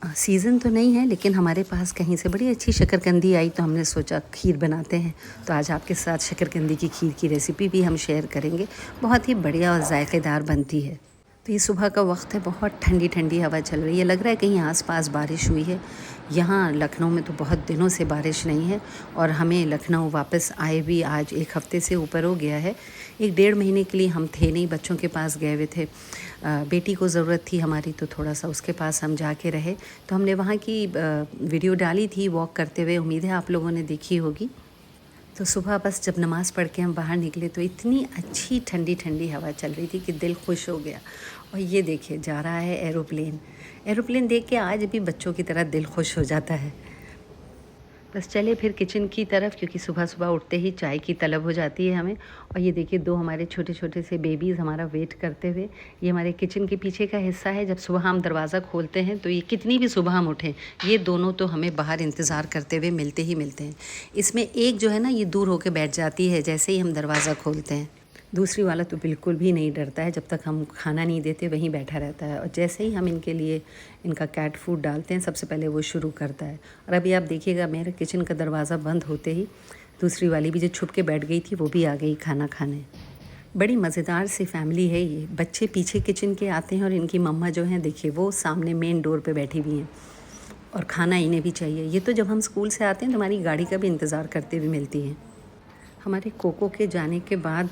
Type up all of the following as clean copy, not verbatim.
Season तो नहीं है, लेकिन हमारे पास कहीं से बड़ी अच्छी शकरकंदी आई तो हमने सोचा खीर बनाते हैं। तो आज आपके साथ शकरकंदी की खीर की रेसिपी भी हम शेयर करेंगे। बहुत ही बढ़िया और जायकेदार बनती है। तो ये सुबह का वक्त है, बहुत ठंडी ठंडी हवा चल रही है। लग रहा है कहीं आसपास बारिश हुई है। यहाँ लखनऊ में तो बहुत दिनों से बारिश नहीं है और हमें लखनऊ वापस आए भी आज 1 हफ्ते से ऊपर हो गया है। 1 डेढ़ महीने के लिए हम थे नहीं, बच्चों के पास गए हुए थे। बेटी को ज़रूरत थी हमारी, तो थोड़ा सा उसके पास हम जाके रहे। तो हमने वहाँ की वीडियो डाली थी वॉक करते हुए, उम्मीद है आप लोगों ने देखी होगी। तो सुबह बस जब नमाज़ पढ़ के हम बाहर निकले तो इतनी अच्छी ठंडी ठंडी हवा चल रही थी कि दिल खुश हो गया। और ये देखिए जा रहा है एरोप्लेन। एरोप्लेन देख के आज भी बच्चों की तरह दिल खुश हो जाता है। बस चले फिर किचन की तरफ, क्योंकि सुबह सुबह उठते ही चाय की तलब हो जाती है हमें। और ये देखिए 2 हमारे छोटे छोटे से बेबीज़ हमारा वेट करते हुए। ये हमारे किचन के पीछे का हिस्सा है। जब सुबह हम दरवाज़ा खोलते हैं तो ये कितनी भी सुबह हम उठें, ये दोनों तो हमें बाहर इंतज़ार करते हुए मिलते ही मिलते हैं। इसमें एक जो है ना, ये दूर होकर बैठ जाती है जैसे ही हम दरवाज़ा खोलते हैं। दूसरी वाला तो बिल्कुल भी नहीं डरता है, जब तक हम खाना नहीं देते वहीं बैठा रहता है। और जैसे ही हम इनके लिए इनका कैट फूड डालते हैं, सबसे पहले वो शुरू करता है। और अभी आप देखिएगा मेरे किचन का दरवाज़ा बंद होते ही दूसरी वाली भी जो छुप के बैठ गई थी वो भी आ गई खाना खाने। बड़ी मज़ेदार सी फैमिली है ये। बच्चे पीछे किचन के आते हैं और इनकी मम्मा जो हैं देखिए वो सामने मेन डोर पे बैठी हुई हैं और खाना इन्हें भी चाहिए। ये तो जब हम स्कूल से आते हैं तो हमारी गाड़ी का भी इंतज़ार करते हुए मिलती हैं। हमारे कोको के जाने के बाद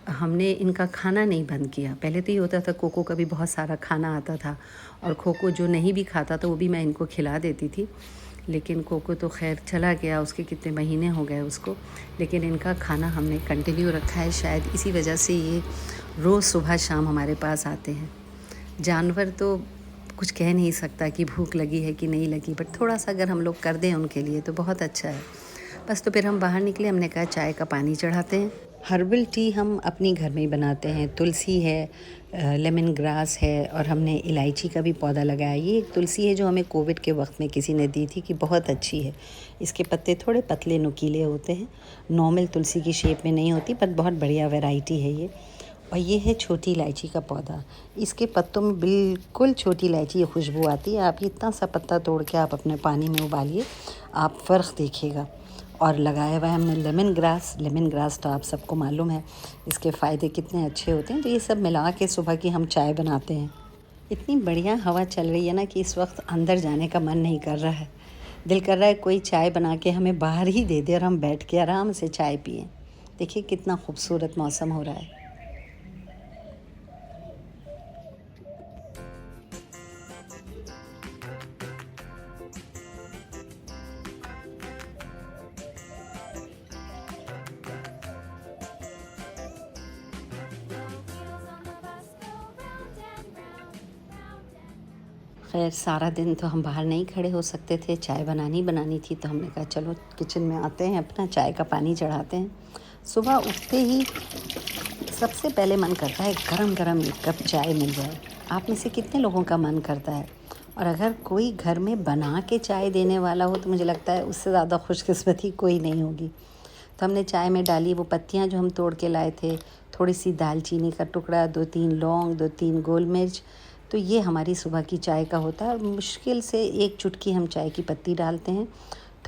हमने इनका खाना नहीं बंद किया। पहले तो ये होता था कोको का भी बहुत सारा खाना आता था और कोको जो नहीं भी खाता था वो भी मैं इनको खिला देती थी। लेकिन कोको तो खैर चला गया, उसके कितने महीने हो गए उसको। लेकिन इनका खाना हमने कंटिन्यू रखा है, शायद इसी वजह से ये रोज़ सुबह शाम हमारे पास आते हैं। जानवर तो कुछ कह नहीं सकता कि भूख लगी है कि नहीं लगी, बट थोड़ा सा अगर हम लोग कर दें उनके लिए तो बहुत अच्छा है। बस तो फिर हम बाहर निकले, हमने कहा चाय का पानी चढ़ाते हैं। हर्बल टी हम अपनी घर में ही बनाते हैं। तुलसी है, लेमन ग्रास है और हमने इलायची का भी पौधा लगाया। ये एक तुलसी है जो हमें कोविड के वक्त में किसी ने दी थी कि बहुत अच्छी है। इसके पत्ते थोड़े पतले नुकीले होते हैं, नॉर्मल तुलसी की शेप में नहीं होती, पर बहुत बढ़िया वैरायटी है ये। और ये है छोटी इलायची का पौधा। इसके पत्तों में बिल्कुल छोटी इलायची की खुशबू आती है। आप इतना सा पत्ता तोड़ के आप अपने पानी में उबालिए, आप फ़र्क देखिएगा। और लगाया हुआ है हमने लेमन ग्रास। लेमन ग्रास तो आप सबको मालूम है इसके फ़ायदे कितने अच्छे होते हैं। तो ये सब मिला के सुबह की हम चाय बनाते हैं। इतनी बढ़िया हवा चल रही है ना कि इस वक्त अंदर जाने का मन नहीं कर रहा है। दिल कर रहा है कोई चाय बना के हमें बाहर ही दे दे और हम बैठ के आराम से चाय पिएं। देखिए कितना खूबसूरत मौसम हो रहा है। खैर सारा दिन तो हम बाहर नहीं खड़े हो सकते थे, चाय बनानी थी, तो हमने कहा चलो किचन में आते हैं, अपना चाय का पानी चढ़ाते हैं। सुबह उठते ही सबसे पहले मन करता है गरम गरम एक कप चाय मिल जाए। आप में से कितने लोगों का मन करता है? और अगर कोई घर में बना के चाय देने वाला हो तो मुझे लगता है उससे ज़्यादा खुशकिस्मती कोई नहीं होगी। तो हमने चाय में डाली वो पत्तियां जो हम तोड़ के लाए थे, थोड़ी सी दालचीनी का टुकड़ा, 2-3 लौंग, 2-3 गोल मिर्च। तो ये हमारी सुबह की चाय का होता है। और मुश्किल से 1 चुटकी हम चाय की पत्ती डालते हैं,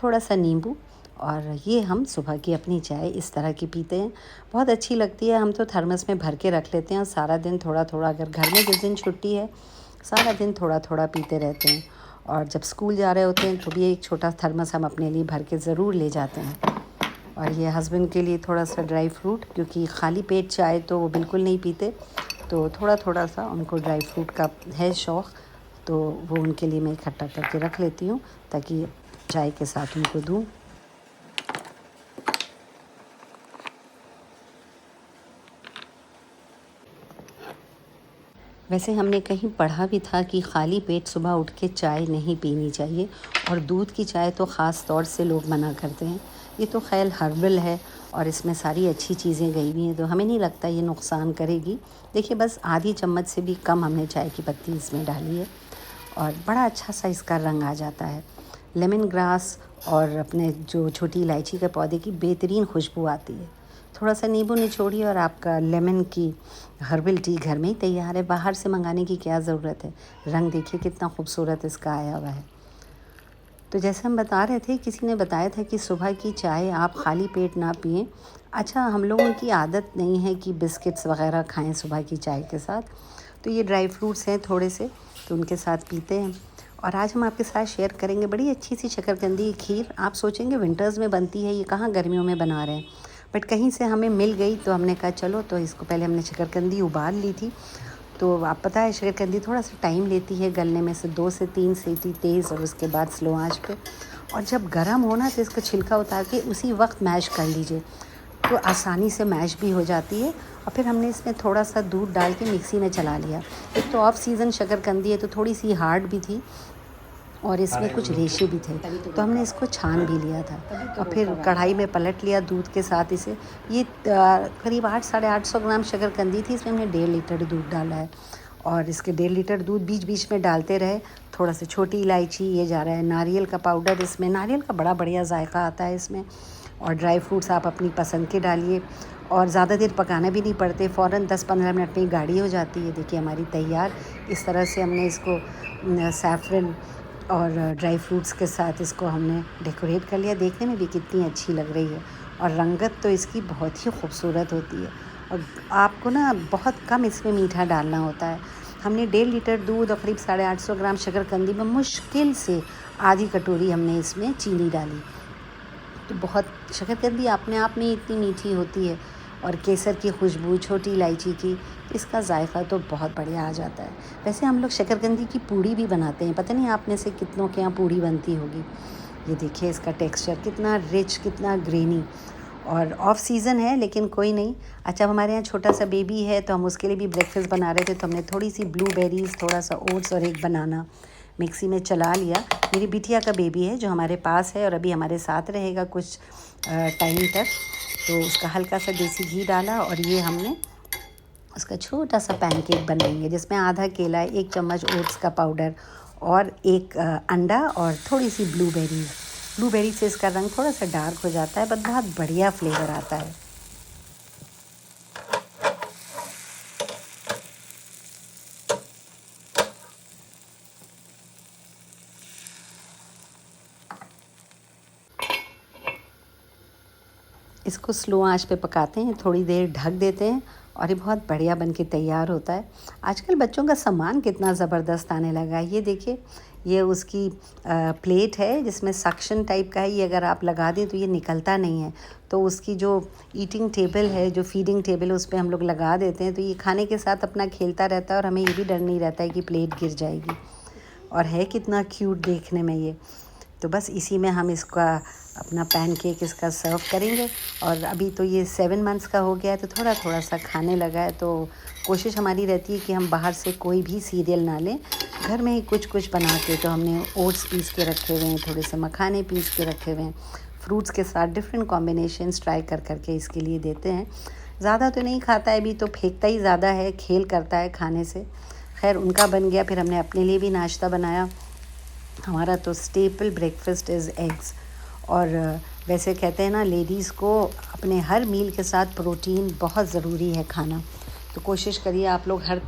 थोड़ा सा नींबू, और ये हम सुबह की अपनी चाय इस तरह की पीते हैं। बहुत अच्छी लगती है। हम तो थर्मस में भर के रख लेते हैं और सारा दिन थोड़ा थोड़ा, अगर घर में जिस दिन छुट्टी है सारा दिन थोड़ा थोड़ा पीते रहते हैं। और जब स्कूल जा रहे होते हैं तो भी एक छोटा थर्मस हम अपने लिए भर के ज़रूर ले जाते हैं। और ये हस्बैंड के लिए थोड़ा सा ड्राई फ्रूट, क्योंकि खाली पेट चाय तो वो बिल्कुल नहीं पीते, तो थोड़ा थोड़ा सा उनको ड्राई फ्रूट का है शौक़, तो वो उनके लिए मैं इकट्ठा करके रख लेती हूँ ताकि चाय के साथ उनको दूँ। वैसे हमने कहीं पढ़ा भी था कि खाली पेट सुबह उठ के चाय नहीं पीनी चाहिए, और दूध की चाय तो ख़ास तौर से लोग मना करते हैं। ये तो खैर हर्बल है और इसमें सारी अच्छी चीज़ें गई हुई हैं, तो हमें नहीं लगता ये नुकसान करेगी। देखिए बस आधी चम्मच से भी कम हमने चाय की पत्ती इसमें डाली है और बड़ा अच्छा सा इसका रंग आ जाता है। लेमन ग्रास और अपने जो छोटी इलायची के पौधे की बेहतरीन खुशबू आती है। थोड़ा सा नींबू निचोड़िए और आपका लेमन की हर्बल टी घर में ही तैयार है। बाहर से मंगाने की क्या ज़रूरत है। रंग देखिए कितना खूबसूरत इसका आया हुआ है। तो जैसे हम बता रहे थे, किसी ने बताया था कि सुबह की चाय आप खाली पेट ना पिएं। अच्छा, हम लोगों की आदत नहीं है कि बिस्किट्स वगैरह खाएं सुबह की चाय के साथ, तो ये ड्राई फ्रूट्स हैं थोड़े से, तो उनके साथ पीते हैं। और आज हम आपके साथ शेयर करेंगे बड़ी अच्छी सी शकरकंदी खीर। आप सोचेंगे विंटर्स में बनती है, ये कहाँ गर्मियों में बना रहे हैं, बट कहीं से हमें मिल गई तो हमने कहा चलो। तो इसको पहले हमने शकरकंदी उबाल ली थी। तो आप पता है शकरकंदी थोड़ा सा टाइम लेती है गलने में, से 2 से 3 सीटी तेज़ और उसके बाद स्लो आंच पे। और जब गर्म होना तो इसका छिलका उतार के उसी वक्त मैश कर लीजिए, तो आसानी से मैश भी हो जाती है। और फिर हमने इसमें थोड़ा सा दूध डाल के मिक्सी में चला लिया। एक तो ऑफ सीज़न शकरकंदी है तो थोड़ी सी हार्ड भी थी और इसमें कुछ रेशे भी थे, तो हमने इसको छान भी लिया था। और फिर कढ़ाई में पलट लिया दूध के साथ इसे। ये करीब 800-850 ग्राम शकरकंदी थी, इसमें हमने 1.5 लीटर दूध डाला है। और इसके 1.5 लीटर दूध बीच बीच में डालते रहे। थोड़ा सा छोटी इलायची, ये जा रहा है नारियल का पाउडर, इसमें नारियल का बड़ा बढ़िया जायका आता है इसमें। और ड्राई फ्रूट्स आप अपनी पसंद के डालिए। और ज़्यादा देर पकाना भी नहीं पड़ते, फ़ौरन 10-15 मिनट में गाढ़ी हो जाती है। देखिए हमारी तैयार। इस तरह से हमने इसको सैफ़रन और ड्राई फ्रूट्स के साथ इसको हमने डेकोरेट कर लिया। देखने में भी कितनी अच्छी लग रही है और रंगत तो इसकी बहुत ही खूबसूरत होती है। और आपको ना बहुत कम इसमें मीठा डालना होता है। हमने 1.5 लीटर दूध और करीब 850 ग्राम शकरकंदी में मुश्किल से आधी कटोरी हमने इसमें चीनी डाली। तो बहुत शकरकंदी अपने आप में इतनी मीठी होती है और केसर की खुशबू, छोटी इलायची की, इसका जायका तो बहुत बढ़िया आ जाता है। वैसे हम लोग शकरकंदी की पूड़ी भी बनाते हैं, पता नहीं आप में से कितनों के यहाँ पूड़ी बनती होगी। ये देखिए इसका टेक्सचर कितना रिच, कितना ग्रेनी। और ऑफ सीज़न है लेकिन कोई नहीं। अच्छा, अब हमारे यहाँ छोटा सा बेबी है तो हम उसके लिए भी ब्रेकफास्ट बना रहे थे, तो हमने थोड़ी सी ब्लूबेरीज़, थोड़ा सा ओट्स और एक बनाना मिक्सी में चला लिया। मेरी बिटिया का बेबी है जो हमारे पास है और अभी हमारे साथ रहेगा कुछ टाइम तक, तो उसका हल्का सा देसी घी डाला और ये हमने उसका छोटा सा पैनकेक बनाएंगे जिसमें आधा केला, 1 चम्मच ओट्स का पाउडर और एक अंडा और थोड़ी सी ब्लूबेरी से इसका रंग थोड़ा सा डार्क हो जाता है, बट बहुत बढ़िया फ्लेवर आता है। इसको स्लो आंच पे पकाते हैं, थोड़ी देर ढक देते हैं और ये बहुत बढ़िया बन के तैयार होता है। आजकल बच्चों का सामान कितना ज़बरदस्त आने लगा है। ये देखिए, ये उसकी प्लेट है जिसमें सक्शन टाइप का है। ये अगर आप लगा दें तो ये निकलता नहीं है, तो उसकी जो ईटिंग टेबल है, जो फीडिंग टेबल है, उस पर हम लोग लगा देते हैं तो ये खाने के साथ अपना खेलता रहता है और हमें ये भी डर नहीं रहता है कि प्लेट गिर जाएगी। और है कितना क्यूट देखने में ये। तो बस इसी में हम इसका अपना पैनकेक इसका सर्व करेंगे। और अभी तो ये 7 मंथ्स का हो गया है तो थोड़ा थोड़ा सा खाने लगा है, तो कोशिश हमारी रहती है कि हम बाहर से कोई भी सीरियल ना लें, घर में ही कुछ कुछ बना के। तो हमने ओट्स पीस के रखे हुए हैं, थोड़े से मखाने पीस के रखे हुए हैं, फ्रूट्स के साथ डिफरेंट कॉम्बिनेशंस ट्राई कर करके इसके लिए देते हैं। ज़्यादा तो नहीं खाता है अभी, तो फेंकता ही ज़्यादा है, खेल करता है खाने से। खैर उनका बन गया, फिर हमने अपने लिए भी नाश्ता बनाया। हमारा तो स्टेपल ब्रेकफास्ट इज़ एग्स। और वैसे कहते हैं ना, लेडीज़ को अपने हर मील के साथ प्रोटीन बहुत ज़रूरी है खाना, तो कोशिश करिए आप लोग हर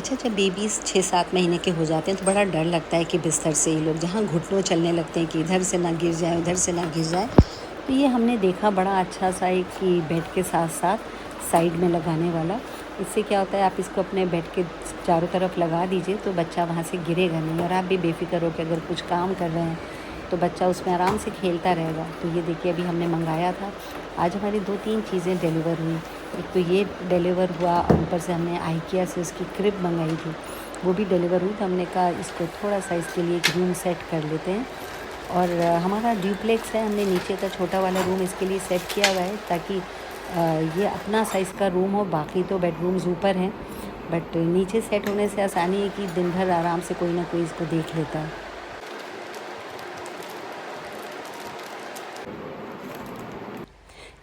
अच्छा, जब बेबीज़ 6-7 महीने के हो जाते हैं तो बड़ा डर लगता है कि बिस्तर से ये लोग जहाँ घुटनों चलने लगते हैं कि इधर से ना गिर जाए, उधर से ना गिर जाए। तो ये हमने देखा बड़ा अच्छा सा एक कि बेड के साथ साथ साइड में लगाने वाला। इससे क्या होता है, आप इसको अपने बेड के चारों तरफ लगा दीजिए तो बच्चा वहाँ से गिरेगा नहीं, और आप भी बेफ़िक्र हो कि अगर कुछ काम कर रहे हैं तो बच्चा उसमें आराम से खेलता रहेगा। तो ये देखिए अभी हमने मंगाया था, आज हमारी 2-3 चीज़ें डिलीवर हुई। एक तो ये डिलीवर हुआ और ऊपर से हमने आइकिया से उसकी क्रिब मंगाई थी, वो भी डिलीवर हुई। तो हमने कहा इसको थोड़ा सा इसके लिए एक रूम सेट कर लेते हैं। और हमारा ड्यूप्लेक्स है, हमने नीचे का छोटा वाला रूम इसके लिए सेट किया हुआ है ताकि ये अपना साइज़ का रूम हो। बाकी तो बेडरूम्स ऊपर हैं, बट नीचे सेट होने से आसानी है कि दिन भर आराम से कोई ना कोई इसको देख लेता है।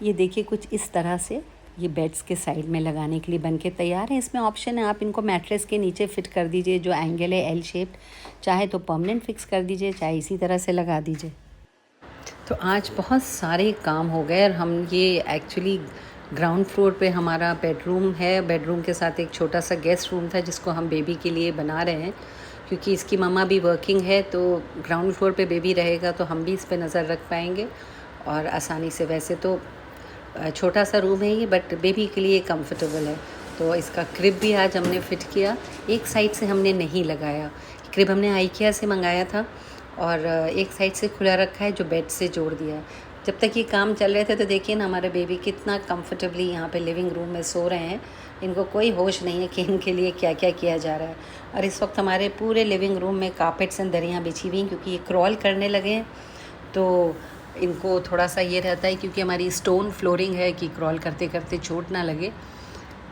ये देखिए कुछ इस तरह से ये बेड्स के साइड में लगाने के लिए बन के तैयार है। इसमें ऑप्शन है, आप इनको मैट्रेस के नीचे फ़िट कर दीजिए, जो एंगल है एल शेप्ड, चाहे तो परमानेंट फिक्स कर दीजिए, चाहे इसी तरह से लगा दीजिए। तो आज बहुत सारे काम हो गए और हम ये एक्चुअली ग्राउंड फ्लोर पे हमारा बेडरूम है। बेडरूम के साथ एक छोटा सा गेस्ट रूम था जिसको हम बेबी के लिए बना रहे हैं, क्योंकि इसकी मम्मा भी वर्किंग है। तो ग्राउंड फ्लोर पे बेबी रहेगा तो हम भी इस पे नज़र रख पाएंगे और आसानी से। वैसे तो छोटा सा रूम है ये, बट बेबी के लिए कंफर्टेबल है। तो इसका क्रिब भी आज हमने फ़िट किया। एक साइड से हमने नहीं लगाया, क्रिब हमने आइकिया से मंगाया था और एक साइड से खुला रखा है जो बेड से जोड़ दिया है। जब तक ये काम चल रहे थे तो देखिए ना हमारे बेबी कितना कंफर्टेबली यहाँ पे लिविंग रूम में सो रहे हैं। इनको कोई होश नहीं है कि इनके लिए क्या क्या किया जा रहा है। और इस वक्त हमारे पूरे लिविंग रूम में कार्पेट्स एंड दरियाँ बिछी हुई हैं, क्योंकि ये क्रॉल करने लगे हैं। तो इनको थोड़ा सा ये रहता है, क्योंकि हमारी स्टोन फ्लोरिंग है, कि क्रॉल करते करते चोट ना लगे।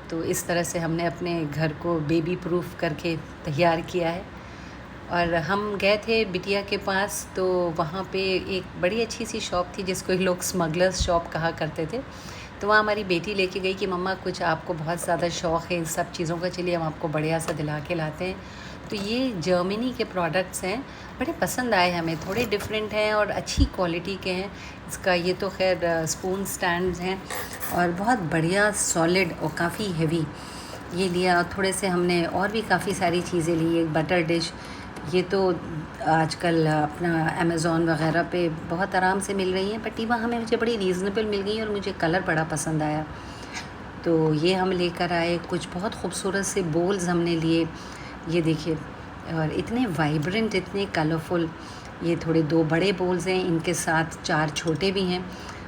तो इस तरह से हमने अपने घर को बेबी प्रूफ करके तैयार किया है। और हम गए थे बिटिया के पास, तो वहाँ पे एक बड़ी अच्छी सी शॉप थी जिसको ये लोग स्मगलर्स शॉप कहा करते थे। तो वहाँ हमारी बेटी लेके गई कि मम्मा कुछ आपको बहुत ज़्यादा शौक़ है इन सब चीज़ों का, चलिए हम आपको बढ़िया सा दिला के लाते हैं। तो ये जर्मनी के प्रोडक्ट्स हैं, बड़े पसंद आए हमें, थोड़े डिफरेंट हैं और अच्छी क्वालिटी के हैं। इसका ये तो खैर स्पून स्टैंड्स हैं और बहुत बढ़िया सॉलिड और काफ़ी हेवी ये लिया। थोड़े से हमने और भी काफ़ी सारी चीज़ें ली। एक बटर डिश, ये तो आजकल अपना अमेज़ॉन वगैरह पे बहुत आराम से मिल रही हैं, बट ये हमें मुझे बड़ी रीज़नेबल मिल गई और मुझे कलर बड़ा पसंद आया, तो ये हम लेकर आए। कुछ बहुत खूबसूरत से बोल्स हमने लिए, ये देखिए, और इतने वाइब्रेंट, इतने कलरफुल। ये थोड़े 2 बड़े बोल्स हैं, इनके साथ 4 छोटे भी हैं।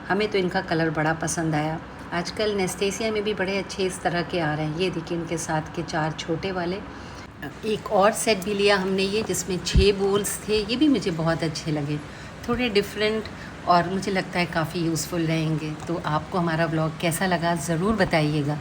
हमें तो इनका कलर बड़ा पसंद आया। आजकल नेस्टेसिया में भी बड़े अच्छे इस तरह के आ रहे हैं। ये देखिए इनके साथ के 4 छोटे वाले। एक और सेट भी लिया हमने ये, जिसमें 6 बोल्स थे। ये भी मुझे बहुत अच्छे लगे, थोड़े डिफरेंट, और मुझे लगता है काफ़ी यूज़फुल रहेंगे। तो आपको हमारा व्लॉग कैसा लगा ज़रूर बताइएगा।